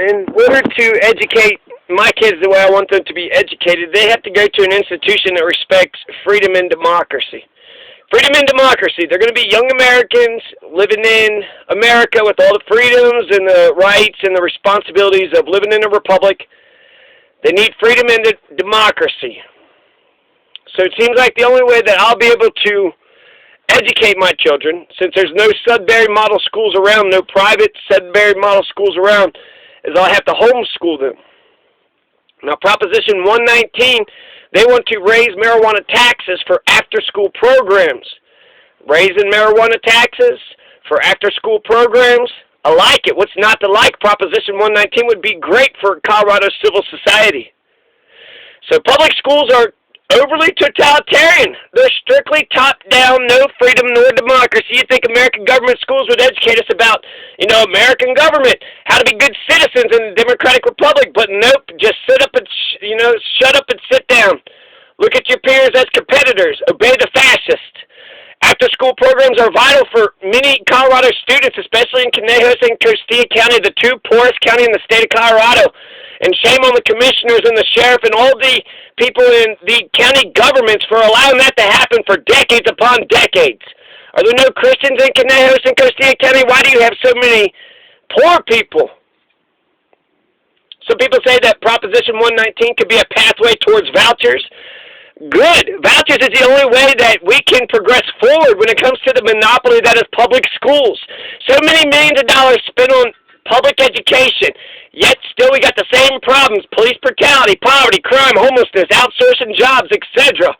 in order to educate my kids the way I want them to be educated, they have to go to an institution that respects freedom and democracy. Freedom and democracy. They're going to be young Americans living in America with all the freedoms and the rights and the responsibilities of living in a republic. They need freedom and democracy. So it seems like the only way that I'll be able to educate my children, since there's no Sudbury model schools around, no private Sudbury model schools around, is I'll have to homeschool them. Now, Proposition 119, they want to raise marijuana taxes for after-school programs. Raising marijuana taxes for after-school programs, I like it. What's not to like? Proposition 119 would be great for Colorado civil society. So public schools are overly totalitarian. They're strictly top-down, no freedom nor democracy. You think American government schools would educate us about, American government, how to be good citizens in a democratic republic, but nope, just sit up and, shut up and sit down. Look at your peers as competitors. Obey the fascist. After-school programs are vital for many Colorado students, especially in Conejos and Costilla County, the two poorest counties in the state of Colorado. And shame on the commissioners and the sheriff and all the people in the county governments for allowing that to happen for decades upon decades. Are there no Christians in Conejos and Costilla County? Why do you have so many poor people? Some people say that Proposition 119 could be a pathway towards vouchers. Good. Vouchers is the only way that we can progress forward when it comes to the monopoly that is public schools. So many millions of dollars spent on public education, yet still we got the same problems: police brutality, poverty, crime, homelessness, outsourcing jobs, etc.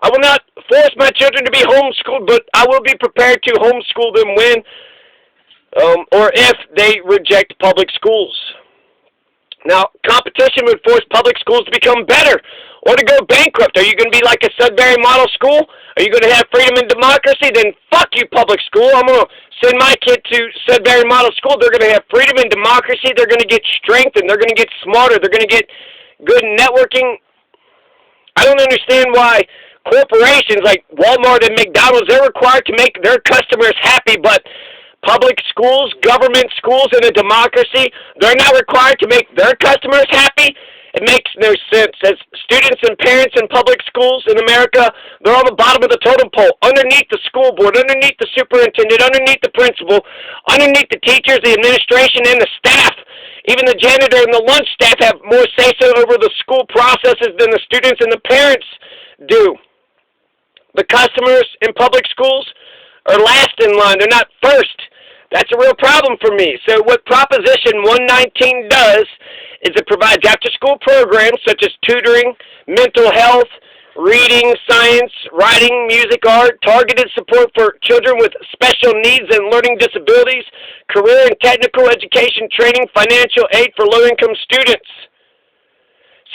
I will not force my children to be homeschooled, but I will be prepared to homeschool them when or if they reject public schools. Now, competition would force public schools to become better or to go bankrupt. Are you going to be like a Sudbury model school? Are you going to have freedom and democracy? Then fuck you, public school. I'm going to send my kid to Sudbury model school. They're going to have freedom and democracy. They're going to get strengthened. They're going to get smarter. They're going to get good networking. I don't understand why corporations like Walmart and McDonald's, they're required to make their customers happy, but public schools, government schools in a democracy, they're not required to make their customers happy. It makes no sense. As students and parents in public schools in America, they're on the bottom of the totem pole, underneath the school board, underneath the superintendent, underneath the principal, underneath the teachers, the administration, and the staff. Even the janitor and the lunch staff have more say-so over the school processes than the students and the parents do. The customers in public schools are last in line. They're not first. That's a real problem for me. So what Proposition 119 does is it provides after-school programs such as tutoring, mental health, reading, science, writing, music, art, targeted support for children with special needs and learning disabilities, career and technical education training, financial aid for low-income students.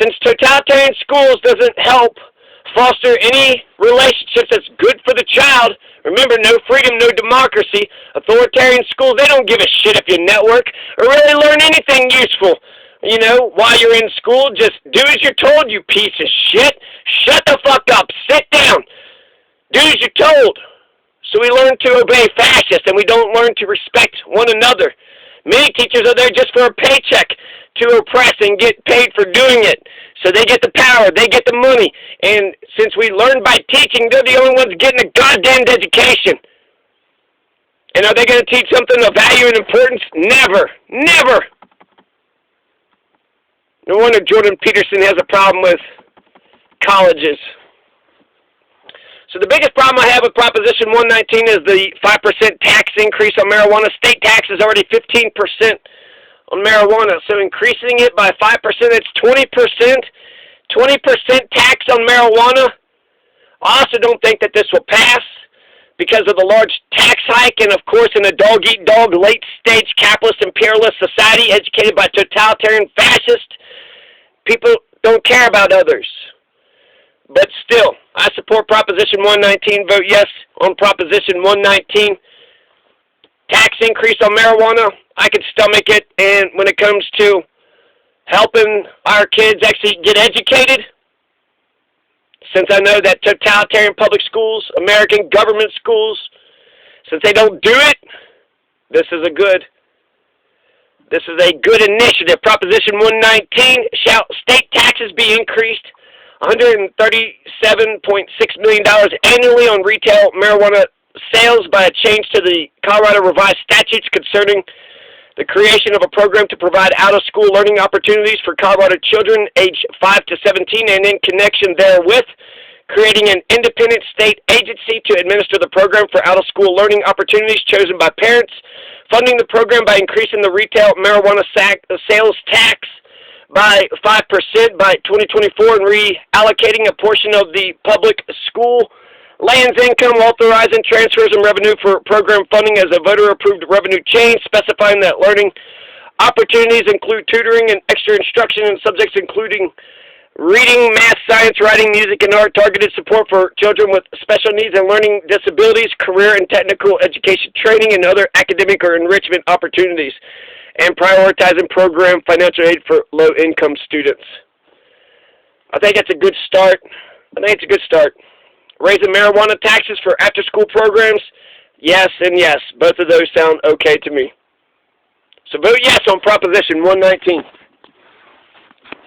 Since totalitarian schools doesn't help foster any relationships that's good for the child, remember, no freedom, no democracy. Authoritarian schools, they don't give a shit if you network or really learn anything useful. While you're in school, just do as you're told, you piece of shit. Shut the fuck up. Sit down. Do as you're told. So we learn to obey fascists, and we don't learn to respect one another. Many teachers are there just for a paycheck to oppress and get paid for doing it. So they get the power, they get the money. And since we learn by teaching, they're the only ones getting a goddamn education. And are they going to teach something of value and importance? Never. Never. No wonder Jordan Peterson has a problem with colleges. So the biggest problem I have with Proposition 119 is the 5% tax increase on marijuana. State tax is already 15% on marijuana. So increasing it by 5%, it's 20%. 20% tax on marijuana. I also don't think that this will pass because of the large tax hike and, of course, in a dog-eat-dog, late-stage capitalist imperialist society educated by totalitarian fascists, people don't care about others. But still, I support Proposition 119. Vote yes on Proposition 119. Tax increase on marijuana, I can stomach it. And when it comes to helping our kids actually get educated, since I know that totalitarian public schools, American government schools, since they don't do it, this is a good This is a good initiative. Proposition 119, shall state taxes be increased $137.6 million annually on retail marijuana sales by a change to the Colorado Revised Statutes concerning the creation of a program to provide out-of-school learning opportunities for Colorado children aged 5 to 17, and in connection therewith, creating an independent state agency to administer the program for out-of-school learning opportunities chosen by parents, funding the program by increasing the retail marijuana sales tax by 5% by 2024 and reallocating a portion of the public school lands income, authorizing transfers and revenue for program funding as a voter-approved revenue change, specifying that learning opportunities include tutoring and extra instruction in subjects including reading, math, science, writing, music, and art, targeted support for children with special needs and learning disabilities, career and technical education training, and other academic or enrichment opportunities, and prioritizing program financial aid for low-income students. I think that's a good start. Raising marijuana taxes for after-school programs, yes and yes. Both of those sound okay to me. So vote yes on Proposition 119.